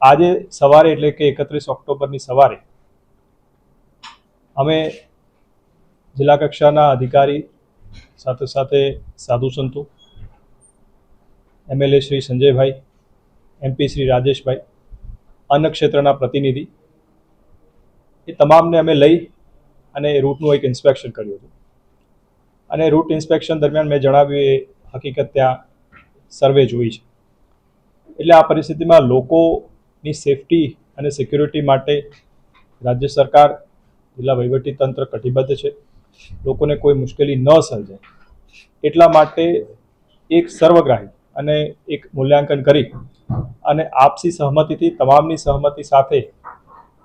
આજે સવારે એટલે કે 31 ઓક્ટોબરની સવારે અમે જિલ્લા કક્ષાના અધિકારી સાથે સાથે સાધુ સંતો, એમએલએ શ્રી સંજયભાઈ, એમપી શ્રી રાજેશભાઈ, અન્ન ક્ષેત્રના પ્રતિનિધિ એ તમામને અમે લઈ અને રૂટનું એક ઇન્સ્પેક્શન કર્યું હતું. અને રૂટ ઇન્સ્પેક્શન દરમિયાન મેં જણાવ્યું એ હકીકત ત્યાં સર્વે જોઈ છે. એટલે આ પરિસ્થિતિમાં લોકોની સેફટી અને સિક્યુરિટી માટે રાજ્ય સરકાર, જિલ્લા વહીવટીતંત્ર કટિબદ્ધ છે. લોકોને કોઈ મુશ્કેલી ન સર્જાય એટલા માટે એક સર્વગ્રાહી અને એક મૂલ્યાંકન કરી અને આપસી સહમતિથી, તમામની સહમતિ સાથે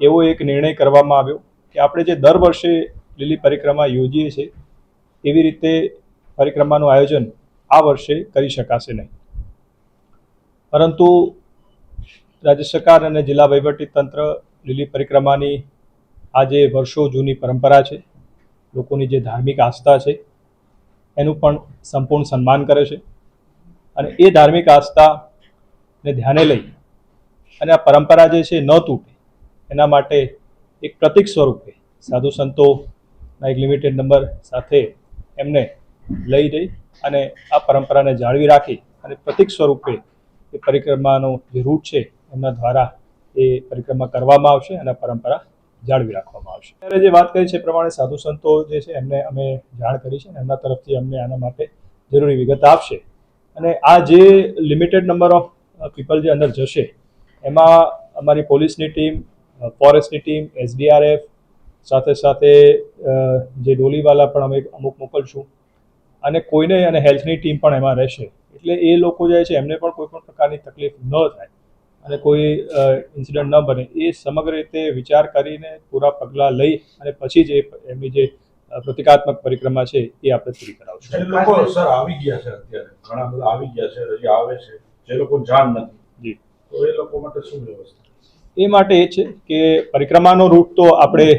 એવો એક નિર્ણય કરવામાં આવ્યો કે આપણે જે દર વર્ષે લીલી પરિક્રમા યોજીએ છીએ એવી રીતે પરિક્રમાનું આયોજન આ વર્ષે કરી શકાશે નહીં. પરંતુ રાજ્ય સરકાર અને જિલ્લા વહીવટીતંત્ર લીલી પરિક્રમાની આ જે વર્ષો જૂની પરંપરા છે, લોકોની જે ધાર્મિક આસ્થા છે એનું પણ સંપૂર્ણ સન્માન કરે છે. અને એ ધાર્મિક આસ્થાને ધ્યાને લઈ અને આ પરંપરા જે છે ન તૂટે એના માટે એક પ્રતીક સ્વરૂપે સાધુ સંતોના એક લિમિટેડ નંબર સાથે એમને લઈ જઈ અને આ પરંપરાને જાળવી રાખી અને પ્રતીક સ્વરૂપે એ પરિક્રમાનો જે રૂટ છે એમના દ્વારા એ પરિક્રમા કરવામાં આવશે અને પરંપરા જાળવી રાખવામાં આવશે. ત્યારે જે વાત કરી છે એ પ્રમાણે સાધુ સંતો જે છે એમને અમે જાણ કરી છે અને એમના તરફથી અમને આના માટે જરૂરી વિગત આપશે. અને આ જે લિમિટેડ નંબર ઓફ પીપલ જે અંદર જશે એમાં અમારી પોલીસની ટીમ, ફોરેસ્ટની ટીમ, SDRF સાથે સાથે જે ડોલીવાલા પણ અમે અમુક મોકલશું અને કોઈને અને હેલ્થની ટીમ પણ એમાં રહેશે. એટલે એ લોકો જાય છે એમને પણ કોઈ પણ પ્રકારની તકલીફ ન થાય અને કોઈ ઇન્સિડન્ટ ન બને એ સમગ્ર રીતે વિચાર કરીને પૂરા પગલાં લઈ અને પછી જ એમની જે પ્રતિકાત્મક પરિક્રમા છે એ આપણે પૂરી કરાવશું. લોકો સર આવી ગયા છે, અત્યારે ઘણા બધા આવી ગયા છે, હજી આવે છે જે લોકો જાણ નથી. જી, તો એ લોકો માટે શું વ્યવસ્થા? એ માટે એ છે કે પરિક્રમાનો રૂટ તો આપણે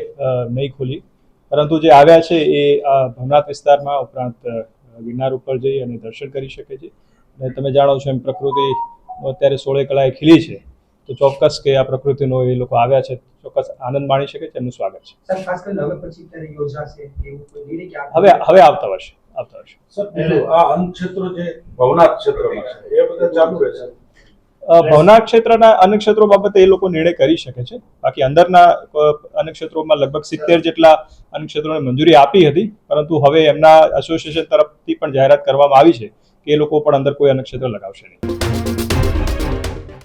નહીં ખોલી, પરંતુ જે આવ્યા છે એ ભવનાથ વિસ્તારમાં ઉપરાંત ગિરનાર ઉપર જઈ અને દર્શન કરી શકે છે. અને તમે જાણો છો એમ પ્રકૃતિ અત્યારે 16 કળાએ ખીલી છે, તો ચોક્કસ કે આ પ્રકૃતિનો એ લોકો આવ્યા છે ચોક્કસ આનંદ માણી શકે છે. એમનું સ્વાગત છે. હવે આવતા વર્ષે. સર, આ અન્ન ક્ષેત્રો જે ભવનાથ ક્ષેત્રમાં છે એ બધા ચાલુ રહેશે? ભવનાથ ક્ષેત્રના અન્ય ક્ષેત્રો બાબતે એ લોકો નિર્ણય કરી શકે છે. બાકી અંદરના અન્ય ક્ષેત્રોમાં લગભગ 70 જેટલા અન્ય ક્ષેત્રોને મંજૂરી આપી હતી, પરંતુ હવે એમના એસોસિએશન તરફથી પણ જાહેરાત કરવામાં આવી છે કે એ લોકો પણ અંદર કોઈ અન્ય ક્ષેત્ર લગાવશે નહીં.